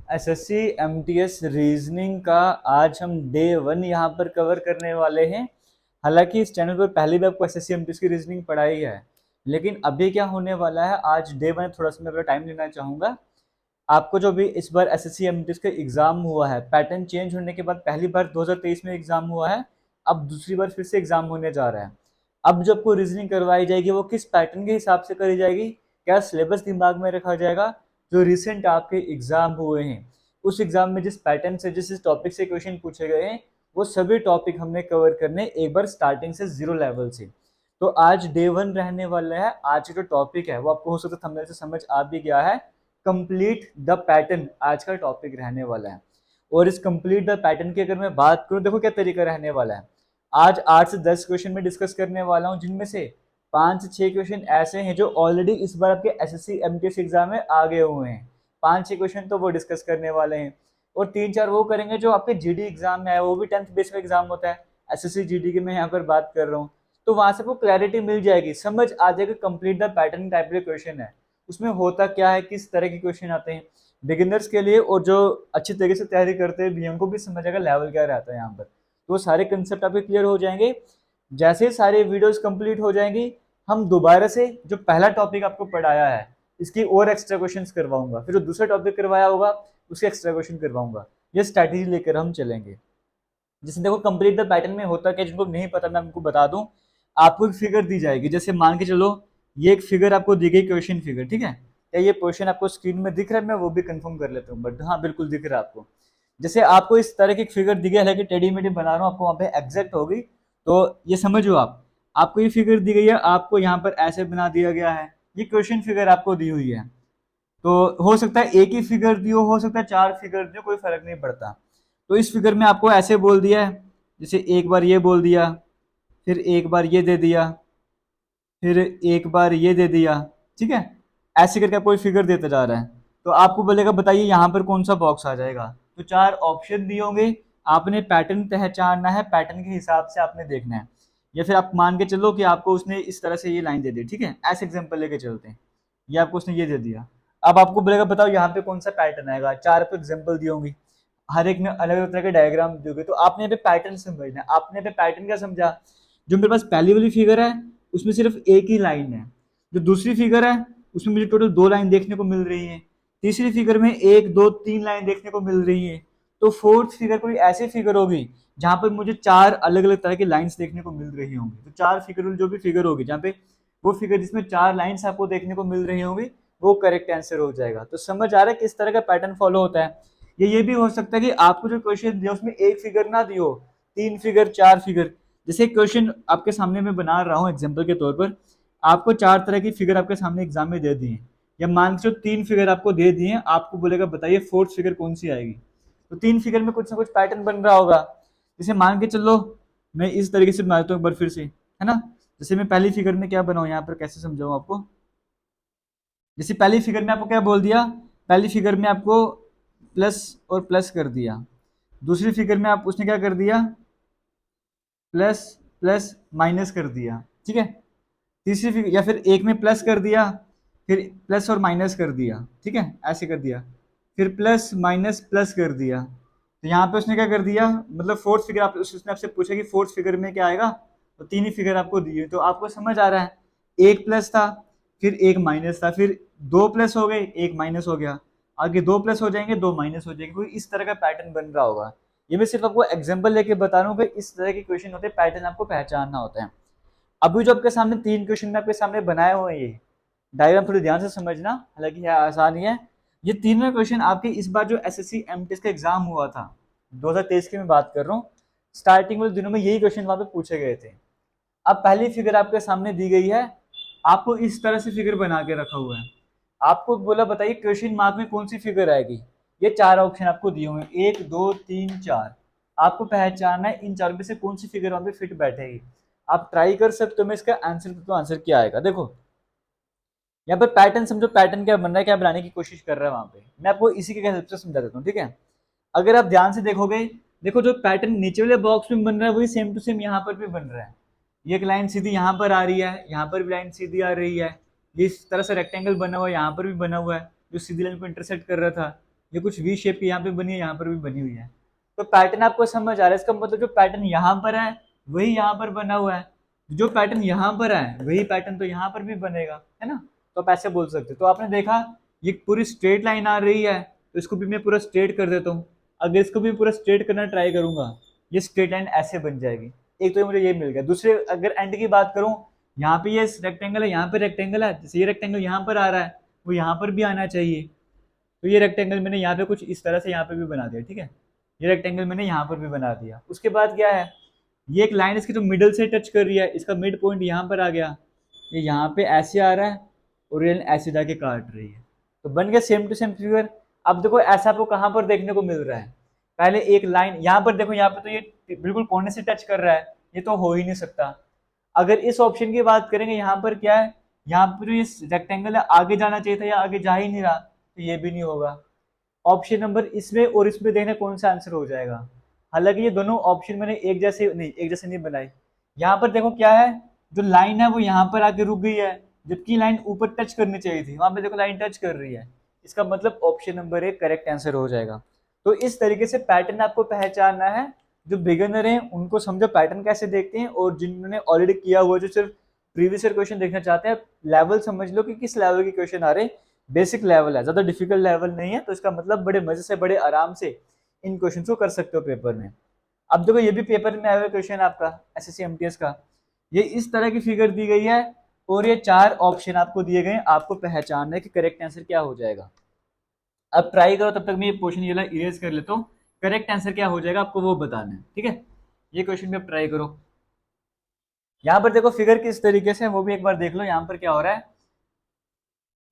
SSC MTS reasoning का आज हम डे 1 यहाँ पर कवर करने वाले हैं। हालांकि इस चैनल पर पहले भी आपको एसएससी एमटीएस की रीजनिंग पढ़ाई है, लेकिन अभी क्या होने वाला है, आज डे 1 थोड़ा सा मैं अपना टाइम लेना चाहूँगा। आपको जो भी इस बार एसएससी एमटीएस का एग्जाम हुआ है, पैटर्न चेंज होने के बाद पहली बार 2023 में एग्जाम हुआ है, अब दूसरी बार फिर से एग्जाम होने जा रहा है। अब जो आपको रीजनिंग करवाई जाएगी वो किस पैटर्न के हिसाब से करी जाएगी, क्या सिलेबस दिमाग में रखा जाएगा, जो रिसेंट आपके एग्जाम हुए हैं उस एग्जाम में जिस पैटर्न से जिस टॉपिक से क्वेश्चन पूछे गए हैं वो सभी टॉपिक हमने कवर करने एक बार स्टार्टिंग से जीरो लेवल से। तो आज डे 1 रहने वाला है। आज जो टॉपिक है वो आपको हो सकता है थंबनेल से समझ आ भी गया है। कंप्लीट द पैटर्न आज का टॉपिक रहने वाला है। और इस कंप्लीट द पैटर्न की अगर मैं बात करूं, देखो क्या तरीका रहने वाला है। आज 8 से 10 क्वेश्चन में डिस्कस करने वाला हूं, जिनमें से 5 से 6 क्वेश्चन ऐसे हैं जो ऑलरेडी इस बार आपके एसएससी एमटीएस एग्जाम में आ गए हुए हैं। 5-6 क्वेश्चन तो वो डिस्कस करने वाले हैं, और 3-4 वो करेंगे जो आपके जीडी एग्जाम में है, वो भी 10th बेस का एग्जाम होता है। एसएससी जीडी की मैं यहाँ पर बात कर रहा हूँ, तो वहां से आपको क्लैरिटी मिल जाएगी, समझ आ जाएगा कंप्लीट द पैटर्न टाइप के क्वेश्चन है, उसमें होता क्या है, किस तरह के क्वेश्चन आते हैं बिगिनर्स के लिए, और जो अच्छी तरीके से तैयारी करते हैं भी उनको भी समझ आएगा लेवल क्या रहता है यहाँ पर। तो सारे कंसेप्ट आपके क्लियर हो जाएंगे। जैसे सारे वीडियोस कंप्लीट हो जाएंगी, हम दोबारा से जो पहला टॉपिक आपको पढ़ाया है इसकी और एक्स्ट्रा क्वेश्चंस करवाऊंगा, फिर जो दूसरा टॉपिक करवाया होगा उसके एक्स्ट्रा क्वेश्चन करवाऊंगा। ये स्ट्रैटेजी लेकर हम चलेंगे। जैसे देखो कंप्लीट द पैटर्न में होता क्या, जिनको नहीं पता मैं आपको बता दूं। आपको एक फिगर दी जाएगी, जैसे मान के चलो ये एक फिगर आपको दी गई, क्वेश्चन फिगर, ठीक है। क्या ये क्वेश्चन आपको स्क्रीन में दिख रहा है? मैं वो भी कंफर्म कर लेता हूँ, बट हाँ बिल्कुल दिख रहा है आपको। जैसे आपको इस तरह की फिगर दी गई है, हालांकि टेढ़ी मेढ़ी बना रहा हूँ, आपको वहाँ पे एग्जैक्ट होगी तो ये समझो आप। आपको ये फिगर दी गई है, आपको यहाँ पर ऐसे बना दिया गया है, ये क्वेश्चन फिगर आपको दी हुई है। तो हो सकता है एक ही फिगर दियो, हो सकता है 4 फिगर दियो, कोई फर्क नहीं पड़ता। तो इस फिगर में आपको ऐसे बोल दिया है, जैसे एक बार ये बोल दिया, फिर एक बार ये दे दिया, फिर एक बार ये दे दिया, ठीक है। ऐसे करके कोई फिगर देता जा रहा है, तो आपको बोलेगा बताइए यहाँ पर कौन सा बॉक्स आ जाएगा। तो 4 ऑप्शन दिए होंगे, आपने पैटर्न पहचानना है, पैटर्न के हिसाब से आपने देखना है। या फिर आप मान के चलो कि आपको उसने इस तरह से ये लाइन दे दी, ठीक है, ऐसे एग्जाम्पल लेके चलते हैं। ये आपको उसने ये दे दिया, अब आपको बोलेगा बताओ यहाँ पे कौन सा पैटर्न आएगा। 4 पे एग्जाम्पल दी होंगी, हर एक में अलग अलग तरह के डायग्राम दोगे, तो आपने यहाँ पे पैटर्न समझना है। आपने यहाँ पे पैटर्न क्या समझा, जो मेरे पास पहली वाली फिगर है उसमें सिर्फ एक ही लाइन है, जो दूसरी फिगर है उसमें मुझे टोटल 2 लाइन देखने को मिल रही है, तीसरी फिगर में 1 2 3 लाइन देखने को मिल रही है, तो फोर्थ फिगर कोई ऐसी फिगर होगी जहां पर मुझे 4 अलग अलग तरह की लाइंस देखने को मिल रही होंगी। तो 4 फिगर जो भी फिगर होगी जहाँ पे वो फिगर जिसमें 4 लाइंस आपको देखने को मिल रही होंगी, वो करेक्ट आंसर हो जाएगा। तो समझ आ रहा है किस तरह का पैटर्न फॉलो होता है। ये भी हो सकता है कि आपको जो क्वेश्चन दिया उसमें एक फिगर ना दियो, 3 फिगर 4 फिगर। जैसे क्वेश्चन आपके सामने मैं बना रहा हूँ एग्जाम्पल के तौर पर, आपको 4 तरह की फिगर आपके सामने एग्जाम में दे दी है, या मान के 3 फिगर आपको दे दिए हैं, आपको बोलेगा बताइए फोर्थ फिगर कौन सी आएगी। तो 3 फिगर में कुछ ना कुछ पैटर्न बन रहा होगा। जैसे मान के चलो मैं इस तरीके से बनाता हूँ एक बार फिर से, है ना। जैसे मैं पहली फिगर में क्या बनाऊँ यहाँ पर, कैसे समझाऊँ आपको। जैसे पहली फिगर में आपको क्या बोल दिया, पहली फिगर में आपको प्लस और प्लस कर दिया, दूसरी फिगर में आप उसने क्या कर दिया, प्लस प्लस माइनस कर दिया, ठीक है। तीसरी फिगर, या फिर एक में प्लस कर दिया, फिर प्लस और माइनस कर दिया, ठीक है, ऐसे कर दिया, फिर प्लस माइनस प्लस कर दिया। तो यहाँ पे उसने क्या कर दिया, मतलब फोर्थ फिगर आप उसने आपसे पूछा कि फोर्थ फिगर में क्या आएगा, तो 3 ही फिगर आपको दी है। तो आपको समझ आ रहा है, एक प्लस था, फिर एक माइनस था, फिर 2 प्लस हो गए, एक माइनस हो गया, आगे 2 प्लस हो जाएंगे, 2 माइनस हो जाएंगे, कोई इस तरह का पैटर्न बन रहा होगा। ये मैं सिर्फ आपको एग्जाम्पल लेके बता रहा हूँ कि इस तरह के क्वेश्चन होते हैं, पैटर्न आपको पहचानना होता है। अभी जो आपके सामने 3 क्वेश्चन में आपके सामने बनाए हुए हैं, ये डायग्राम थोड़ी ध्यान से समझना, हालांकि है आसान ही है। ये तीनों क्वेश्चन आपके इस बार जो एसएससी एमटीएस का एग्जाम हुआ था 2023 की मैं बात कर रहा हूँ, स्टार्टिंग वाले दिनों में यही क्वेश्चन वहां पे पूछे गए थे। अब पहली फिगर आपके सामने दी गई है, आपको इस तरह से फिगर बना के रखा हुआ है, आपको बोला बताइए क्वेश्चन मार्क में कौन सी फिगर आएगी। ये 4 ऑप्शन आपको दिए हुए हैं, 1 2 3 4, आपको पहचानना है इन 4 में से कौन सी फिगर वहां पे फिट बैठेगी। आप ट्राई कर सकते हो, मैं इसका आंसर तो आंसर क्या आएगा देखो। यहाँ पर पैटर्न समझो, पैटर्न क्या बन रहा है, क्या बनाने की कोशिश कर रहा है वहां पे, मैं आपको इसी के हेल्प से समझा देता हूँ, ठीक है। अगर आप ध्यान से देखोगे, देखो जो पैटर्न नीचे वाले बॉक्स में बन रहा है वही सेम टू सेम यहाँ पर भी बन रहा है। ये एक लाइन सीधी यहाँ पर आ रही है, यहाँ पर भी लाइन सीधी आ रही है, इस तरह से रेक्टेंगल बना हुआ है, यहाँ पर भी बना हुआ है जो सीधी लाइन को इंटरसेक्ट कर रहा था। ये कुछ वी शेप की यहाँ पे बनी है, यहाँ पर भी बनी हुई है। तो पैटर्न आपको समझ आ रहा है, इसका मतलब जो पैटर्न यहाँ पर है वही यहाँ पर बना हुआ है, जो पैटर्न यहाँ पर है वही पैटर्न तो यहाँ पर भी बनेगा, है ना। तो आप ऐसे बोल सकते हो। तो आपने देखा ये पूरी स्ट्रेट लाइन आ रही है, तो इसको भी मैं पूरा स्ट्रेट कर देता हूँ। अगर इसको भी पूरा स्ट्रेट करना ट्राई करूंगा, ये स्ट्रेट लाइन ऐसे बन जाएगी। एक तो मुझे ये मिल गया। दूसरे अगर एंड की बात करूं, यहाँ पे ये रेक्टेंगल है, यहाँ पे रेक्टेंगल है, जैसे ये रेक्टेंगल यहाँ पर आ रहा है वो यहाँ पर भी आना चाहिए। तो ये रेक्टेंगल मैंने यहाँ पे कुछ इस तरह से यहाँ पे भी बना दिया, ठीक है। ये रेक्टेंगल मैंने यहाँ पर भी बना दिया। उसके बाद क्या है, ये एक लाइन इसकी जो मिडल से टच कर रही है, इसका मिड पॉइंट यहाँ पर आ गया, ये यहाँ पे ऐसे आ रहा है और ये ऐसे जाके काट रही है। तो बन गया सेम टू सेम फिगर। अब देखो ऐसा आपको कहाँ पर देखने को मिल रहा है, पहले एक लाइन यहाँ पर देखो, यहाँ पर तो ये बिल्कुल कोने से टच कर रहा है, ये तो हो ही नहीं सकता। अगर इस ऑप्शन की बात करेंगे, यहाँ पर क्या है, यहाँ पर ये रेक्टेंगल है, आगे जाना चाहिए था या आगे जा ही नहीं रहा, तो ये भी नहीं होगा। ऑप्शन नंबर इसमें और इसमें देखना कौन सा आंसर हो जाएगा। हालांकि ये दोनों ऑप्शन मैंने एक जैसे नहीं बनाए। यहाँ पर देखो क्या है, जो लाइन है वो यहाँ पर आके रुक गई है, जबकि लाइन ऊपर टच करनी चाहिए थी, वहां पे देखो लाइन टच कर रही है। इसका मतलब ऑप्शन नंबर 1 करेक्ट आंसर हो जाएगा। तो इस तरीके से पैटर्न आपको पहचानना है। जो बिगिनर हैं उनको समझो पैटर्न कैसे देखते हैं, और जिन्होंने ऑलरेडी किया हुआ, जो सिर्फ प्रीवियस ईयर क्वेश्चन देखना चाहते हैं, लेवल समझ लो कि किस लेवल के क्वेश्चन आ रहे हैं। बेसिक लेवल है, ज्यादा डिफिकल्ट लेवल नहीं है, तो इसका मतलब बड़े मजे से बड़े आराम से इन क्वेश्चन को कर सकते हो पेपर में। अब देखो ये भी पेपर में आया हुआ क्वेश्चन आपका एसएससी एमटीएस का, ये इस तरह की फिगर दी गई है और ये 4 ऑप्शन आपको दिए गए हैं, आपको पहचानना है कि करेक्ट आंसर क्या हो जाएगा। अब ट्राई करो, तब तक मैं ये क्वेश्चन ये इरेज कर लेता हूँ। करेक्ट आंसर क्या हो जाएगा आपको वो बताना है, ठीक है। ये क्वेश्चन भी आप ट्राई करो। यहाँ पर देखो फिगर किस तरीके से, वो भी एक बार देख लो। यहाँ पर क्या हो रहा है,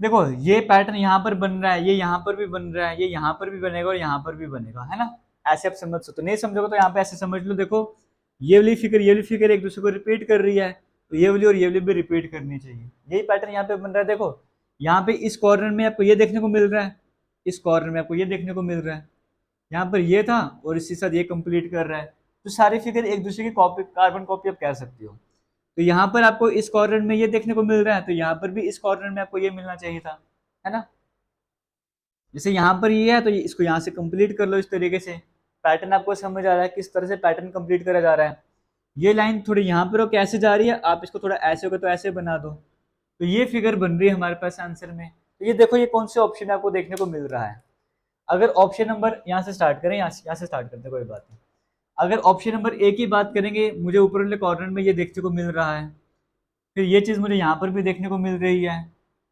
देखो ये पैटर्न यहाँ पर बन रहा है, ये यहाँ पर भी बन रहा है, ये यहाँ पर भी बनेगा और यहाँ पर भी बनेगा, है ना। ऐसे आप समझ सकते हो। नहीं समझोगे तो यहाँ पे ऐसे समझ लो, देखो ये वाली फिगर एक दूसरे को रिपीट कर रही है, तो ये वाली और ये वाली भी रिपीट करनी चाहिए। यही पैटर्न यहाँ पे बन रहा है। देखो यहाँ पे इस कॉर्नर में आपको ये देखने को मिल रहा है, इस कॉर्नर में आपको ये देखने को मिल रहा है, यहाँ पर ये था और इसी साथ ये कंप्लीट कर रहा है। तो सारी फिगर एक दूसरे की कॉपी, कार्बन कॉपी आप कह सकते हो। तो यहाँ पर आपको इस कॉर्नर में ये देखने को मिल रहा है, तो यहाँ पर भी इस कॉर्नर में आपको ये मिलना चाहिए था, है ना। जैसे यहाँ पर ये है तो इसको यहाँ से कंप्लीट कर लो इस तरीके से। पैटर्न आपको समझ आ रहा है किस तरह से पैटर्न कंप्लीट करा जा रहा है। ये लाइन थोड़ी यहाँ पर कैसे जा रही है, आप इसको थोड़ा ऐसे होगा तो ऐसे बना दो, तो ये फिगर बन रही है हमारे पास आंसर में। तो ये देखो ये कौन से ऑप्शन आपको देखने को मिल रहा है। अगर ऑप्शन नंबर यहाँ से स्टार्ट करें, यहाँ से स्टार्ट करते हैं, कोई बात नहीं। अगर ऑप्शन नंबर ए की बात करेंगे, मुझे ऊपर वाले कॉर्नर में ये देखने को मिल रहा है, फिर ये चीज़ मुझे यहाँ पर भी देखने को मिल रही है,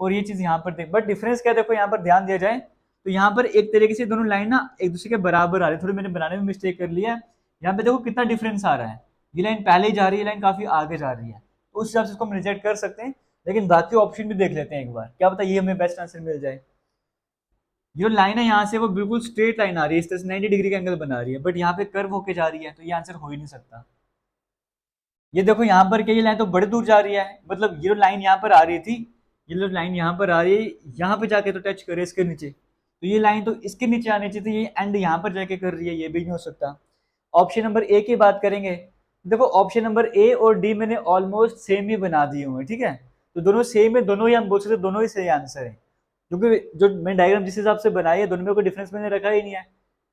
और ये चीज़ यहाँ पर देख, बट डिफरेंस क्या देखो यहाँ पर ध्यान दिया जाए तो यहाँ पर एक तरीके से दोनों लाइन ना एक दूसरे के बराबर आ रही है। थोड़ी मैंने बनाने में मिस्टेक कर लिया है। यहाँ पे देखो कितना डिफरेंस आ रहा है, ये लाइन पहले ही जा रही है, लाइन काफी आगे जा रही है, तो उस हिसाब से इसको हम रिजेक्ट कर सकते हैं। लेकिन बाकी ऑप्शन भी देख लेते हैं एक बार, क्या पता ये हमें बेस्ट आंसर मिल जाए। जो लाइन है यहाँ से वो बिल्कुल स्ट्रेट लाइन आ रही है, इस तरह से 90 डिग्री का एंगल बना रही है, बट यहाँ पे कर्व होके जा रही है, तो ये आंसर हो ही नहीं सकता। ये देखो यहाँ पर क्या, ये लाइन तो बड़े दूर जा रही है, मतलब ये लाइन यहाँ पर आ रही थी, ये लाइन यहाँ पर आ रही है, यहाँ पे जाके तो टच करे इसके नीचे, तो ये लाइन तो इसके नीचे आनी चाहिए थी, ये एंड यहाँ पर जाके कर रही है, ये भी नहीं हो सकता। ऑप्शन नंबर ए की बात करेंगे, देखो ऑप्शन नंबर ए और डी मैंने ऑलमोस्ट सेम ही बना दिए हुए, ठीक है। तो दोनों सेम है, दोनों ही हम बोल सकते दोनों ही सही आंसर है, क्योंकि जो मैं डायग्राम जिस हिसाब से बनाई है दोनों में कोई डिफरेंस मैंने रखा ही नहीं है।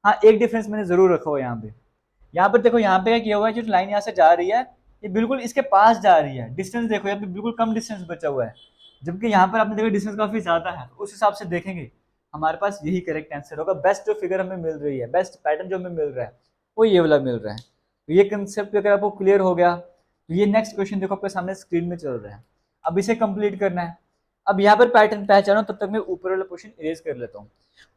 हाँ एक डिफरेंस मैंने जरूर रखा हुआ यहाँ पे। यहाँ पर देखो यहाँ पे क्या किया हुआ है, जो लाइन यहाँ से जा रही है ये बिल्कुल इसके पास जा रही है, डिस्टेंस देखो यहाँ पे बिल्कुल कम डिस्टेंस बचा हुआ है, जबकि यहाँ पर आपने देखा डिस्टेंस काफी ज्यादा है। उस हिसाब से देखेंगे हमारे पास यही करेक्ट आंसर होगा। बेस्ट जो फिगर हमें मिल रही है, बेस्ट पैटर्न जो हमें मिल रहा है वो ये वाला मिल रहा है। तो ये कंसेप्ट अगर आपको क्लियर हो गया तो ये नेक्स्ट क्वेश्चन देखो आपके सामने स्क्रीन में चल रहा है, अब इसे कंप्लीट करना है। अब यहाँ पर पैटर्न पहचानो, तब तक मैं ऊपर वाला क्वेश्चन इरेज कर लेता हूँ।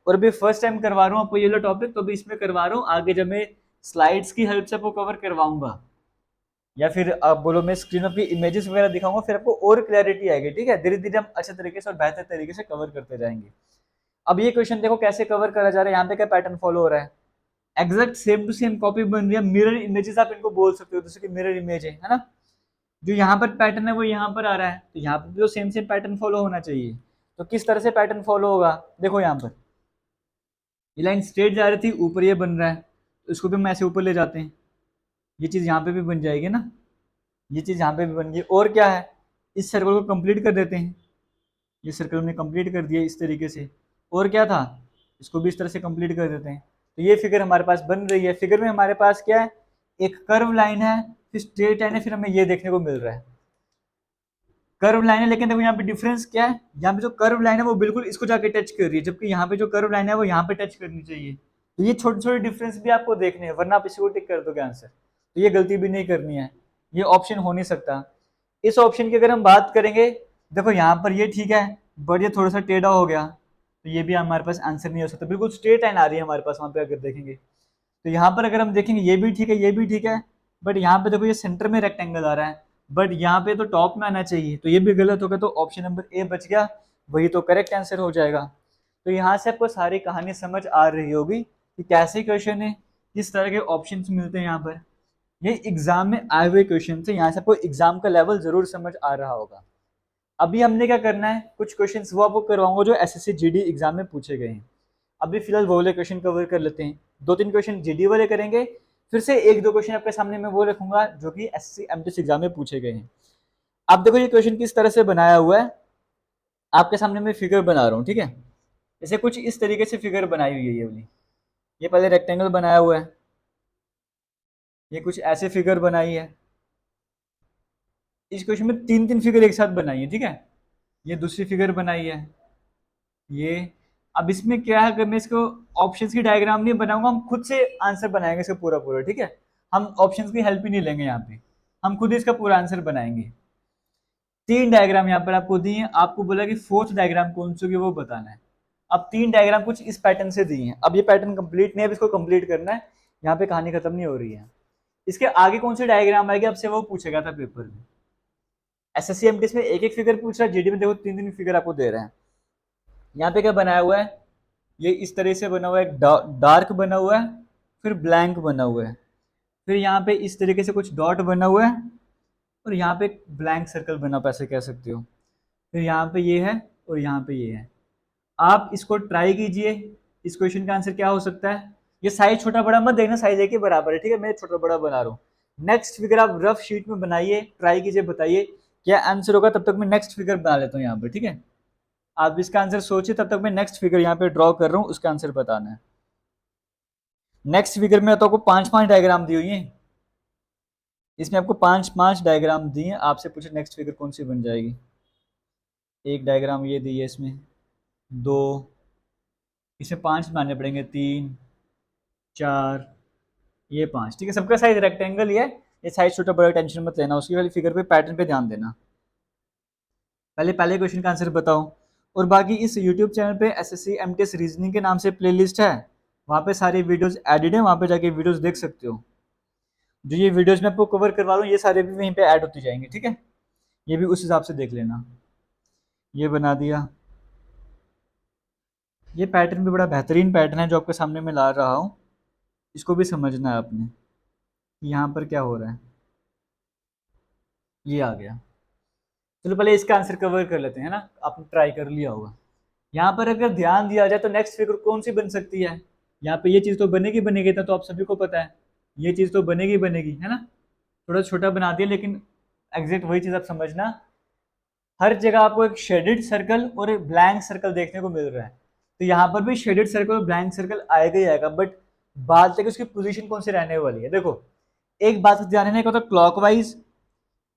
और अभी फर्स्ट टाइम करवा रहा हूँ आपको ये वाला टॉपिक, तो अभी इसमें करवा रहा हूँ, आगे जब मैं स्लाइड्स की हेल्प से आपको कवर करवाऊंगा या फिर आप बोलो मैं स्क्रीन पर इमेजेस वगैरह दिखाऊंगा, फिर आपको और क्लैरिटी आएगी, ठीक है। धीरे धीरे हम अच्छे तरीके से और बेहतर तरीके से कवर करते जाएंगे। अब ये क्वेश्चन देखो कैसे कवर करा जा रहा है, यहाँ पे क्या पैटर्न फॉलो हो रहा है, exact same to same copy बन रही है, मिरर इमेजेस आप इनको बोल सकते हो, जैसे कि मिरर इमेज है ना। जो यहाँ पर पैटर्न है वो यहाँ पर आ रहा है, तो यहाँ पर भी तो सेम सेम पैटर्न फॉलो होना चाहिए। तो किस तरह से पैटर्न फॉलो होगा, देखो यहाँ पर ये लाइन स्ट्रेट जा रही थी, ऊपर ये बन रहा है, तो इसको भी हम ऐसे ऊपर ले जाते हैं, ये चीज़ यहाँ पे भी बन जाएगी ना, ये चीज़ यहाँ पे भी बन गई। और क्या है, इस सर्कल को कंप्लीट कर देते हैं, ये सर्कल हमने कंप्लीट कर दिया इस तरीके से। और क्या था, इसको भी इस तरह से कंप्लीट कर देते हैं। तो ये फिगर हमारे पास बन रही है। फिगर में हमारे पास क्या है, एक कर्व लाइन है, फिर स्ट्रेट लाइन है, फिर हमें ये देखने को मिल रहा है कर्व लाइन है। लेकिन देखो यहाँ पे डिफरेंस क्या है, यहाँ पे जो कर्व लाइन है वो बिल्कुल इसको जाके टच कर रही है, जबकि यहाँ पे जो कर्व लाइन है वो यहाँ पे टच करनी चाहिए। तो ये छोटे छोटे डिफरेंस भी आपको देखने हैं, वरना आप इसी को टिक कर दोगे आंसर। तो ये गलती भी नहीं करनी है, ये ऑप्शन हो नहीं सकता। इस ऑप्शन की अगर हम बात करेंगे, देखो यहाँ पर ये ठीक है, बट ये थोड़ा सा टेढ़ा हो गया, तो ये भी हमारे पास आंसर नहीं हो सकता। बिल्कुल स्ट्रेट लाइन आ रही है हमारे पास वहाँ पे अगर देखेंगे। तो यहाँ पर अगर हम देखेंगे ये भी ठीक है, ये भी ठीक है, बट यहाँ पे देखो ये सेंटर में रेक्टेंगल आ रहा है, बट यहाँ पे तो टॉप में आना चाहिए, तो ये भी गलत होगा। तो ऑप्शन नंबर ए बच गया, वही तो करेक्ट आंसर हो जाएगा। तो यहाँ से आपको सारी कहानी समझ आ रही होगी कि कैसे क्वेश्चन है, किस तरह के ऑप्शंस मिलते हैं यहाँ पर। ये एग्जाम में आए हुए क्वेश्चन से, यहाँ से आपको एग्जाम का लेवल जरूर समझ आ रहा होगा। अभी हमने क्या करना है, कुछ क्वेश्चंस वो आपको करवाऊंगा जो एसएससी जीडी एग्जाम में पूछे गए हैं। अभी फिलहाल वो वाले क्वेश्चन कवर कर लेते हैं, 2-3 क्वेश्चन जीडी वाले करेंगे, फिर से 1-2 क्वेश्चन आपके सामने मैं वो रखूंगा जो कि एसएससी एमटीएस एग्जाम में पूछे गए हैं। अब देखो ये क्वेश्चन किस तरह से बनाया हुआ है, आपके सामने मैं फिगर बना रहा हूँ, ठीक है। जैसे कुछ इस तरीके से फिगर बनाई हुई है ये वाली, ये पहले रेक्टेंगल बनाया हुआ है, ये कुछ ऐसे फिगर बनाई है। इस क्वेश्चन में 3-3 फिगर एक साथ बनाई है, ठीक है। ये दूसरी फिगर बनाई है ये। अब इसमें क्या है, अगर मैं इसको ऑप्शंस की डायग्राम नहीं बनाऊंगा, हम खुद से आंसर बनाएंगे इसका पूरा पूरा, ठीक है। हम ऑप्शंस की हेल्प ही नहीं लेंगे यहाँ पे, हम खुद ही इसका पूरा आंसर बनाएंगे। 3 डायग्राम यहाँ पर आपको दी है, आपको बोला कि 4th डायग्राम कौन सी होगी वो बताना है। अब 3 डायग्राम कुछ इस पैटर्न से दी है। अब ये पैटर्न कंप्लीट नहीं है, अब इसको कंप्लीट करना है, यहाँ पे कहानी खत्म नहीं हो रही है। इसके आगे कौन सी डायग्राम आएगी आपसे वो पूछेगा था पेपर में। एसएससी एमटीएस में एक एक फिगर पूछ रहा है, जीडी में देखो 3-3 फिगर आपको दे रहे हैं। यहाँ पे क्या बनाया हुआ है, ये इस तरह से बना हुआ है, डार्क बना हुआ है, फिर ब्लैंक बना हुआ है, फिर यहाँ पे इस तरीके से कुछ डॉट बना हुआ है, और यहाँ पे ब्लैंक सर्कल बना हुआ, ऐसे कह सकते हो। फिर यहाँ पे ये है और यहाँ पे ये है। आप इसको ट्राई कीजिए, इस क्वेश्चन का आंसर क्या हो सकता है। ये साइज छोटा बड़ा मत देखना, साइज एक ही बराबर है, ठीक है। मैं छोटा बड़ा बना रहा हूँ। नेक्स्ट फिगर आप रफ शीट में बनाइए, ट्राई कीजिए, बताइए क्या आंसर होगा। तब तक मैं नेक्स्ट फिगर बना लेता हूँ यहाँ पर, ठीक है। आप इसका आंसर सोचिए, तब तक मैं नेक्स्ट फिगर यहाँ पे ड्रॉ कर रहा हूँ, उसका आंसर बताना है। नेक्स्ट फिगर में तो आपको 5-5 डायग्राम दी हुई है, इसमें आपको 5-5 डायग्राम दिए हैं। आपसे पूछे नेक्स्ट फिगर कौन सी बन जाएगी। एक डायग्राम ये दी है, इसमें 2, इसमें 5 बनाने पड़ेंगे, 3, 4, ये 5, ठीक है। सबका साइज रेक्टेंगल ही है, ये साइज छोटा बड़ा टेंशन मत लेना, उसकी वाली फिगर पे पैटर्न पे ध्यान देना। पहले पहले क्वेश्चन का आंसर बताओ। और बाकी इस यूट्यूब चैनल पे एसएससी एमटीएस रीजनिंग के नाम से प्लेलिस्ट है, वहाँ पे सारी वीडियोस एडिड है, वहाँ पे जाके वीडियोस देख सकते हो। जो ये वीडियोस मैं आपको कवर करवा रहा हूँ, ये सारे भी वहीं पे ऐड होती जाएंगे, ठीक है। ये भी उस हिसाब से देख लेना। ये बना दिया, ये पैटर्न भी बड़ा बेहतरीन पैटर्न है जो आपके सामने मैं ला रहा हूँ, इसको भी समझना है आपने। यहाँ पर क्या हो रहा है, ये आ गया। चलो पहले इसका आंसर कवर कर लेते हैं ना, आपने ट्राई कर लिया होगा। यहाँ पर अगर ध्यान दिया जाए तो नेक्स्ट फिगर कौन सी बन सकती है, यहाँ पे ये चीज़ तो बनेगी बनेगी, तो आप सभी को पता है ये चीज़ तो बनेगी बनेगी, है ना। थोड़ा छोटा बना दिया, लेकिन एग्जैक्ट वही चीज़ आप समझना। हर जगह आपको एक शेडेड सर्कल और एक ब्लैंक सर्कल देखने को मिल रहा है, तो यहाँ पर भी शेडेड सर्कल और ब्लैंक सर्कल आएगा ही आएगा, बट बात है कि उसकी पोजीशन कौन सी रहने वाली है। देखो एक बात ध्यान रखना, एक होता है क्लॉकवाइज,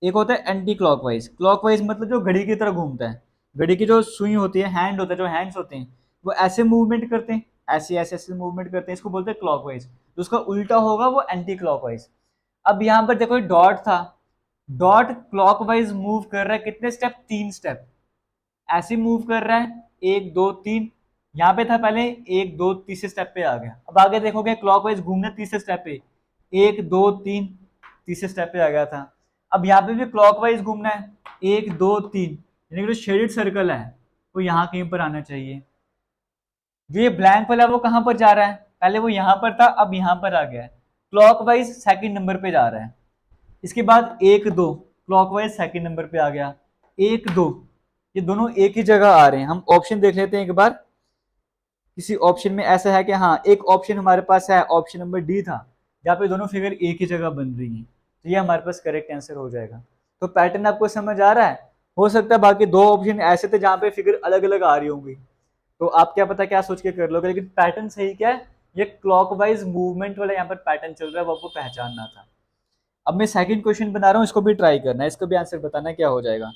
एक होता है एंटी क्लॉकवाइज। क्लॉकवाइज मतलब जो घड़ी की तरह घूमता है, घड़ी की जो सुई होती है, हैंड होता है, जो हैंड्स होते हैं वो ऐसे मूवमेंट करते हैं, ऐसे ऐसे ऐसे मूवमेंट करते हैं, इसको बोलते हैं क्लॉकवाइज। तो उसका उल्टा होगा वो एंटी क्लॉकवाइज। अब यहाँ पर देखो डॉट था, डॉट क्लॉकवाइज मूव कर रहा है, कितने स्टेप, 3 स्टेप ऐसे मूव कर रहा है, 1 2 3। यहाँ पे था पहले 1 2 तीसरे स्टेप पे आ गया। अब आगे देखोगे क्लॉकवाइज घूमना तीसरे स्टेप पे, 1 2 3 तीसरे स्टेप पे आ गया था। अब यहाँ पे भी क्लॉकवाइज घूमना है, 1 2 3, यानी कि जो शेडेड सर्कल है वो यहाँ कहीं पर आना चाहिए। जो ये ब्लैंक वाला वो कहाँ पर जा रहा है, पहले वो यहाँ पर था, अब यहाँ पर आ गया है, क्लॉकवाइज सेकंड नंबर पे जा रहा है। इसके बाद 1 2 क्लॉकवाइज सेकंड नंबर पे आ गया, 1 2, ये दोनों एक ही जगह आ रहे हैं। हम ऑप्शन देख लेते हैं एक बार। किसी ऑप्शन में ऐसा है कि हाँ, एक ऑप्शन हमारे पास है, ऑप्शन नंबर डी था, जहाँ पे दोनों फिगर एक ही जगह बन रही हैं, तो ये हमारे पास करेक्ट आंसर हो जाएगा। तो पैटर्न आपको समझ आ रहा है। हो सकता है बाकी 2 ऑप्शन ऐसे थे जहाँ पे फिगर अलग अलग आ रही होंगी, तो आप क्या पता क्या सोच के कर लोगे, लेकिन पैटर्न सही क्या है, ये क्लॉकवाइज मूवमेंट वाला यहाँ पर पैटर्न चल रहा है, वो आपको पहचानना था। अब मैं सेकंड क्वेश्चन बना रहा हूँ, इसको भी ट्राई करना है, इसको भी आंसर बताना है क्या हो जाएगा।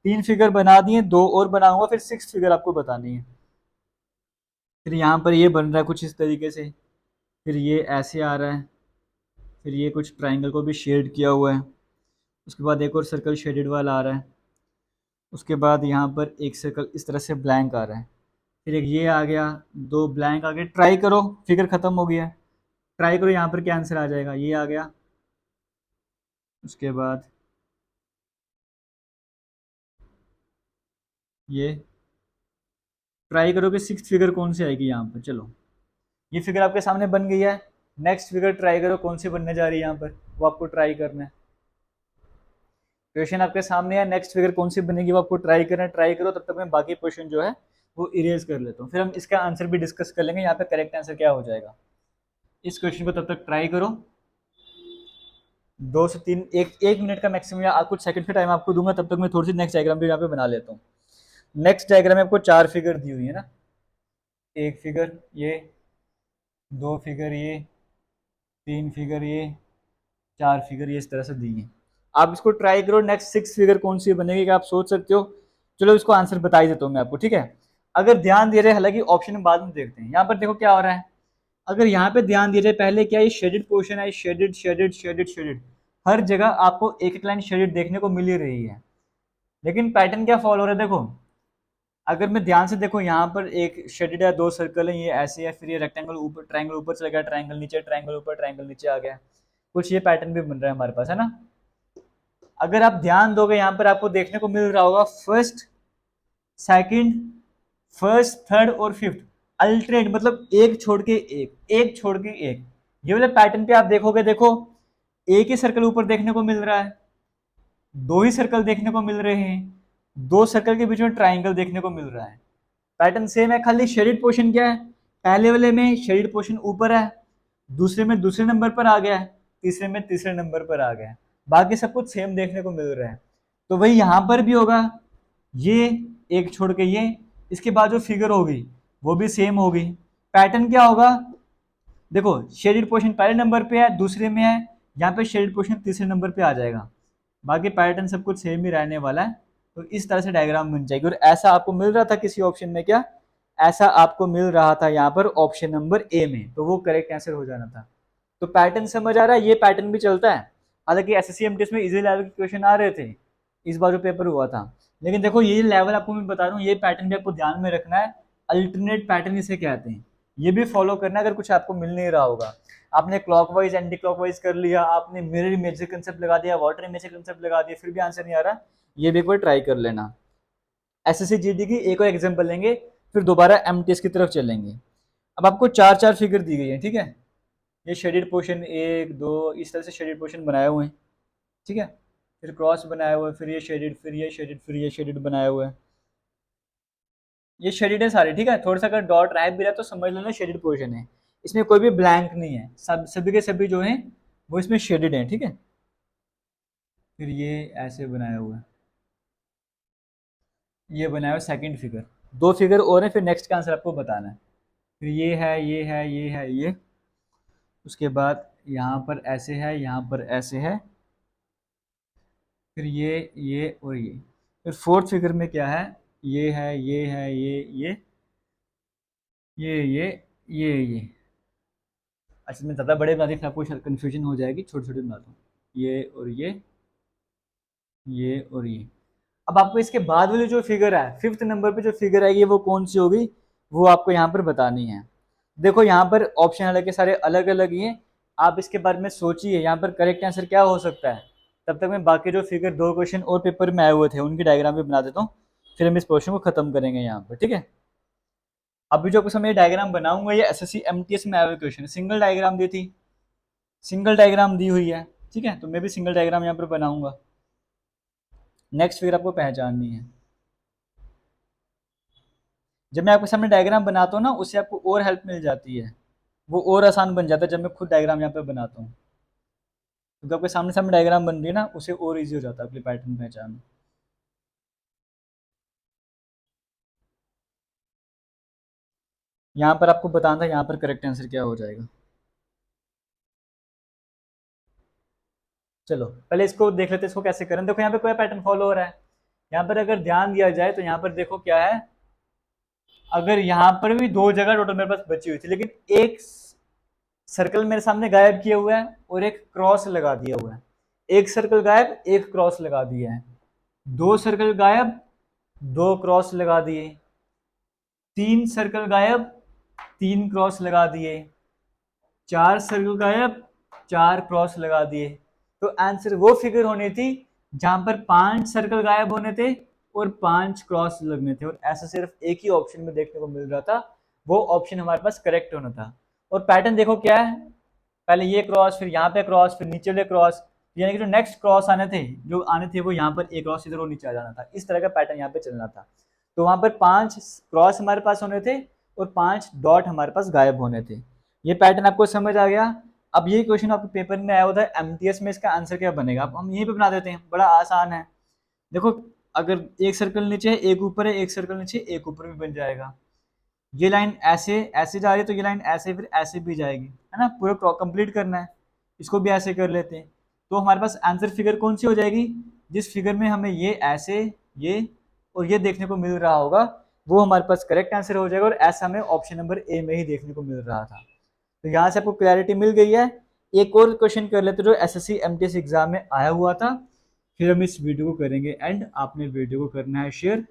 3 फिगर बना दिए, 2 और बनाऊंगा, फिर 6 फिगर आपको बतानी है। फिर यहाँ पर ये बन रहा है कुछ इस तरीके से, फिर ये ऐसे आ रहा है, फिर ये कुछ ट्राइंगल को भी शेड किया हुआ है, उसके बाद एक और सर्कल शेडेड वाला आ रहा है, उसके बाद यहाँ पर एक सर्कल इस तरह से ब्लैंक आ रहा है, फिर एक ये आ गया, 2 ब्लैंक आ गए। ट्राई करो, फिगर खत्म हो गया है, ट्राई करो यहाँ पर क्या आंसर आ जाएगा। ये आ गया, उसके बाद ये, ट्राई करो कि 6 फिगर कौन सी आएगी यहाँ पर। चलो, ये फिगर आपके सामने बन गई है, नेक्स्ट फिगर ट्राई करो कौन सी बनने जा रही है यहाँ पर, वो आपको ट्राई करना है। क्वेश्चन आपके सामने है, नेक्स्ट फिगर कौन सी बनेगी वो आपको ट्राई करना है। ट्राई करो, तब तक मैं बाकी क्वेश्चन जो है वो इरेज कर लेता हूँ, फिर हम इसका आंसर भी डिस्कस कर लेंगे यहाँ पे करेक्ट आंसर क्या हो जाएगा। इस क्वेश्चन को तब तक ट्राई करो, 2 से 3, एक मिनट का मैक्सिमम या कुछ सेकंड का टाइम आपको दूंगा, तब तक मैं थोड़ी सी नेक्स्ट डायग्राम भी यहाँ पे बना लेता हूँ। नेक्स्ट डायग्राम में आपको 4 फिगर दी हुई है ना, 1 फिगर ये, 2 फिगर ये, 3 फिगर ये, 4 फिगर ये इस तरह से दी है। आप इसको ट्राई करो, नेक्स्ट 6 फिगर कौन सी बनेगी क्या आप सोच सकते हो। चलो इसको आंसर बता ही देता हूँ मैं आपको, ठीक है। अगर ध्यान दे रहे, हालांकि ऑप्शन बाद में देखते हैं, यहाँ पर देखो क्या हो रहा है। अगर यहाँ पे ध्यान दे रहे, पहले क्या ये शेडेड पोर्शन है, शेडेड शेडेड शेडेड शेडेड, हर जगह आपको एक एक लाइन शेडेड देखने को मिल ही रही है, लेकिन पैटर्न क्या फॉलो हो रहा है देखो। अगर मैं ध्यान से देखो, यहाँ पर एक शेडेड है, 2 सर्कल है, ये ऐसे है, फिर ये रेक्टेंगल ऊपर, ट्रायंगल ऊपर चला गया, ट्रायंगल नीचे, ट्रायंगल ऊपर, ट्रायंगल नीचे आ गया, कुछ ये पैटर्न भी बन रहा है हमारे पास, है ना। अगर आप ध्यान दोगे, यहाँ पर आपको देखने को मिल रहा होगा फर्स्ट, सेकंड, फर्स्ट, थर्ड और फिफ्थ अल्टरनेट, मतलब एक छोड़ के एक, एक छोड़ के एक। ये वाले पैटर्न पे आप देखोगे, देखो एक ही सर्कल ऊपर देखने को मिल रहा है, 2 ही सर्कल देखने को मिल रहे हैं, 2 सर्कल के बीच में ट्राइंगल देखने को मिल रहा है। पैटर्न सेम है, खाली शेडेड पोर्शन क्या है, पहले वाले में शेडेड पोर्शन ऊपर है, दूसरे में दूसरे नंबर पर आ गया है, तीसरे में तीसरे नंबर पर आ गया है, बाकी सब कुछ सेम देखने को मिल रहा है। तो वही यहाँ पर भी होगा, ये एक छोड़ के ये, इसके बाद जो फिगर होगी वो भी सेम होगी। पैटर्न क्या होगा, देखो शेडेड पोर्शन पहले नंबर पे है, दूसरे में है, यहाँ पे शेडेड पोर्शन तीसरे नंबर पे आ जाएगा, बाकी पैटर्न सब कुछ सेम ही रहने वाला है। तो इस तरह से डायग्राम बन जाएगी, और ऐसा आपको मिल रहा था किसी ऑप्शन में क्या, ऐसा आपको मिल रहा था यहाँ पर ऑप्शन नंबर ए में, तो वो करेक्ट आंसर हो जाना था। तो पैटर्न समझ आ रहा है, ये पैटर्न भी चलता है। हालांकि एसएससी में इजी लेवल के क्वेश्चन आ रहे थे, इस बार जो पेपर हुआ था, लेकिन देखो ये लेवल आपको मैं बता रहा हूँ, ये पैटर्न भी आपको ध्यान में रखना है, अल्टरनेट पैटर्न इसे कहते हैं, ये भी फॉलो करना अगर कुछ आपको मिल नहीं रहा होगा। आपने क्लॉकवाइज एंटी क्लॉकवाइज कर लिया, आपने मिरर इमेज कंसेप्ट लगा दिया, वाटर इमेज कंसेप्ट लगा दिया, फिर भी आंसर नहीं आ रहा, ये भी एक बार ट्राई कर लेना। एसएससी जीडी की एक और एग्जाम्पल लेंगे, फिर दोबारा एमटीएस की तरफ चलेंगे। अब आपको 4 4 फिगर दी गई है, ठीक है, ये शेडेड पोर्शन 1 2 इस तरह से शेडेड पोर्शन बनाए हुए हैं, ठीक है, फिर क्रॉस बनाया हुआ है, फिर ये शेडेड, फिर ये शेडेड, फिर ये शेडेड बनाया हुआ है, ये शेडेड है सारे, ठीक है। थोड़ा सा अगर डॉट रह भी रहा है तो समझ लेना शेडेड पोर्शन है, इसमें कोई भी ब्लैंक नहीं है, सब सभी के सभी जो हैं वो इसमें शेडेड हैं, ठीक है। फिर ये ऐसे बनाया हुआ है, ये बनाया हुआ सेकंड फिगर, 2 फिगर और हैं, फिर नेक्स्ट का आंसर आपको बताना है। फिर ये है, ये है, ये है, ये, उसके बाद यहाँ पर ऐसे है, यहाँ पर ऐसे है, फिर ये और ये, फिर फोर्थ फिगर में क्या है, ये है, ये है, ये। अच्छा मैं ज़्यादा बड़े बना दी फिर आपको कन्फ्यूजन हो जाएगी, छोटे छोटे बनाता हूँ, ये और ये और ये। अब आपको इसके बाद वाली जो फिगर है, फिफ्थ नंबर पे जो फिगर आएगी वो कौन सी होगी, वो आपको यहाँ पर बतानी है। देखो यहाँ पर ऑप्शन हालांकि सारे अलग अलग ही हैं, आप इसके बारे में सोचिए यहाँ पर करेक्ट आंसर क्या हो सकता है। तब तक मैं बाकी जो फिगर 2 क्वेश्चन और पेपर में आए हुए थे उनकी डायग्राम भी बना देता हूँ, फिर हम इस क्वेश्चन को खत्म करेंगे यहाँ पर, ठीक है। अभी जो कुछ मैं डायग्राम बनाऊंगा ये एसएससी एमटीएस में आए हुए क्वेश्चन, सिंगल डायग्राम दी थी, सिंगल डायग्राम दी हुई है, ठीक है, तो मैं भी सिंगल डायग्राम यहाँ पर बनाऊंगा। नेक्स्ट फिगर आपको पहचाननी है, जब मैं आपके सामने डायग्राम बनाता हूँ ना उससे आपको और हेल्प मिल जाती है, वो और आसान बन जाता है जब मैं खुद डायग्राम यहाँ पे बनाता हूँ, क्योंकि आपके सामने सामने डायग्राम बन रही है ना, उसे और इजी हो जाता है अपने पैटर्न पहचान। यहाँ पर आपको बताना था यहाँ पर करेक्ट आंसर क्या हो जाएगा। चलो पहले इसको देख लेते हैं, इसको कैसे करें। देखो यहाँ पे कोई पैटर्न फॉलो हो रहा है। यहाँ पर अगर ध्यान दिया जाए तो यहाँ पर देखो क्या है, अगर यहाँ पर भी दो जगह टोटल मेरे पास बची हुई थी, लेकिन एक सर्कल मेरे सामने गायब किया हुआ है और एक क्रॉस लगा दिया हुआ है। एक सर्कल गायब, एक क्रॉस लगा दिया है। दो सर्कल गायब, दो क्रॉस लगा दिए। तीन सर्कल गायब, तीन क्रॉस लगा दिए। चार सर्कल गायब, चार क्रॉस लगा दिए। तो आंसर वो फिगर होनी थी जहां पर पांच सर्कल गायब होने थे और पांच क्रॉस लगने थे, और ऐसा सिर्फ एक ही ऑप्शन में देखने को मिल रहा था। वो ऑप्शन हमारे पास करेक्ट होना था। और पैटर्न देखो क्या है, पहले ये क्रॉस, फिर यहाँ पे क्रॉस, फिर नीचे वाले क्रॉस, यानी कि जो नेक्स्ट क्रॉस आने थे, जो आने थे वो यहाँ पर एक क्रॉस इधर और नीचे आ जाना था। इस तरह का पैटर्न यहाँ पे चलना था। तो वहां पर पांच क्रॉस हमारे पास होने थे और पांच डॉट हमारे पास गायब होने थे। ये पैटर्न आपको समझ आ गया। अब ये क्वेश्चन आपके पेपर में आया होता है एमटीएस में, इसका आंसर क्या बनेगा। अब हम यहीं पे बना देते हैं, बड़ा आसान है। देखो अगर एक सर्कल नीचे है, एक ऊपर है, एक सर्कल नीचे, एक ऊपर भी बन जाएगा। ये लाइन ऐसे ऐसे जा रही है तो ये लाइन ऐसे फिर ऐसे भी जाएगी, है ना। पूरा कंप्लीट करना है, इसको भी ऐसे कर लेते हैं। तो हमारे पास आंसर फिगर कौन सी हो जाएगी, जिस फिगर में हमें ये ऐसे, ये और ये देखने को मिल रहा होगा, वो हमारे पास करेक्ट आंसर हो जाएगा। और ऐसा हमें ऑप्शन नंबर ए में ही देखने को मिल रहा था। तो यहाँ से आपको क्लैरिटी मिल गई है। एक और क्वेश्चन कर लेते जो एसएससी एमटीएस एग्जाम में आया हुआ था, फिर हम इस वीडियो को करेंगे एंड। आपने वीडियो को करना है शेयर।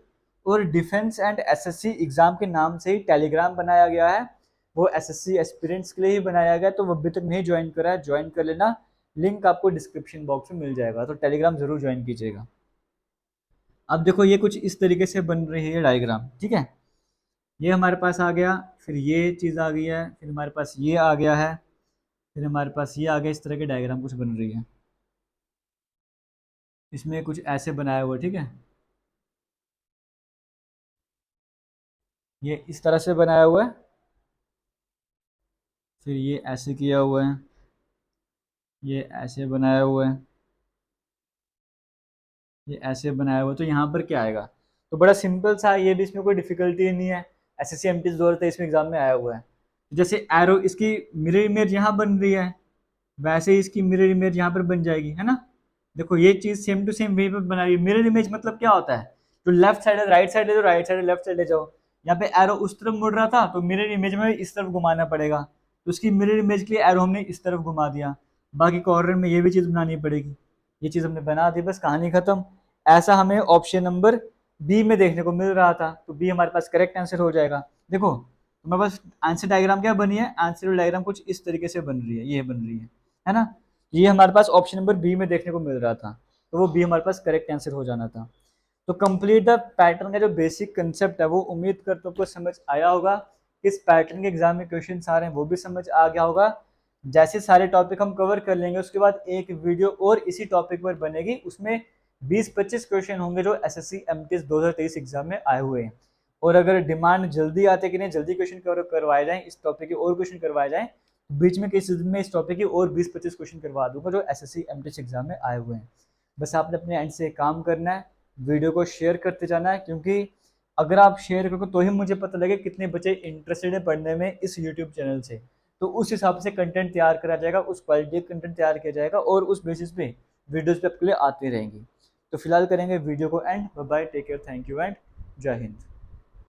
और डिफेंस एंड एसएससी एग्जाम के नाम से ही टेलीग्राम बनाया गया है, वो एसएससी एस्पिरेंट्स के लिए ही बनाया गया। तो वो अभी तक नहीं ज्वाइन करा है, ज्वाइन कर लेना। लिंक आपको डिस्क्रिप्शन बॉक्स में मिल जाएगा, तो टेलीग्राम जरूर ज्वाइन कीजिएगा। अब देखो ये कुछ इस तरीके से बन रही है डायग्राम, ठीक है। ये हमारे पास आ गया, फिर ये चीज़ आ गई है, फिर हमारे पास ये आ गया है, फिर हमारे पास ये आ गया। इस तरह के डायग्राम कुछ बन रही है। इसमें कुछ ऐसे बनाया हुआ है, ठीक है। ये इस तरह से बनाया हुआ है, फिर ये ऐसे किया हुआ है, ये ऐसे बनाया हुआ है, ये ऐसे बनाया हुआ है। तो यहाँ पर क्या आएगा, तो बड़ा सिंपल सा, ये भी इसमें कोई डिफिकल्टी नहीं है। एसएससी एमटीएस 2023 में एग्जाम में आया हुआ है। जैसे एरो, इसकी मिरर इमेज यहाँ बन रही है, वैसे ही इसकी मिरर इमेज यहाँ पर बन जाएगी, है ना। देखो ये चीज सेम टू सेम वहीं पर बना रही है। मिरर इमेज मतलब क्या होता है, जो लेफ्ट साइड है राइट साइड है, जो राइट साइड है लेफ्ट साइड ले जाओ। यहाँ पे एरो उस तरफ मुड़ रहा था तो मिरर इमेज में इस तरफ घुमाना पड़ेगा, तो उसकी मिरर इमेज के लिए एरो हमने इस तरफ घुमा दिया। बाकी कॉर्नर में ये भी चीज बनानी पड़ेगी। ये चीज हमने बना दी, बस कहानी खत्म। ऐसा हमें ऑप्शन नंबर बी में देखने को मिल रहा था, तो बी हमारे पास करेक्ट आंसर हो जाएगा। देखो हमारे पास आंसर डायग्राम क्या बनी है, आंसर डायग्राम कुछ इस तरीके से बन रही है, ये बन रही है ना। ये हमारे पास ऑप्शन नंबर बी में देखने को मिल रहा था, तो वो बी हमारे पास करेक्ट आंसर हो जाना था। तो कंप्लीट द पैटर्न का जो बेसिक कंसेप्ट है वो उम्मीद करता हूँ समझ आया होगा। किस पैटर्न के एग्जाम में क्वेश्चन आ रहे हैं वो भी समझ आ गया होगा। जैसे सारे टॉपिक हम कवर कर लेंगे, उसके बाद एक वीडियो और इसी टॉपिक पर बनेगी, उसमें 20-25 क्वेश्चन होंगे जो एसएससी एमटीएस 2023 एग्जाम में आए हुए हैं। और अगर डिमांड जल्दी आते कि नहीं जल्दी क्वेश्चन करवाए जाएं, इस टॉपिक के और क्वेश्चन करवाए जाएं, बीच में किसी दिन में इस टॉपिक के और 20-25 क्वेश्चन करवा दूंगा जो एसएससी एमटीएस एग्जाम में आए हुए हैं। बस आपने अपने एंड से काम करना है, वीडियो को शेयर करते जाना है, क्योंकि अगर आप शेयर करोगे तो ही मुझे पता लगे कितने बच्चे इंटरेस्टेड है पढ़ने में इस यूट्यूब चैनल से। तो उस हिसाब से कंटेंट तैयार करा जाएगा, उस क्वालिटी का कंटेंट तैयार किया जाएगा, और उस बेसिस पे वीडियोस पे आपके लिए आती रहेंगी। तो फिलहाल करेंगे वीडियो को end. Bye bye, take care, thank you and जय हिंद।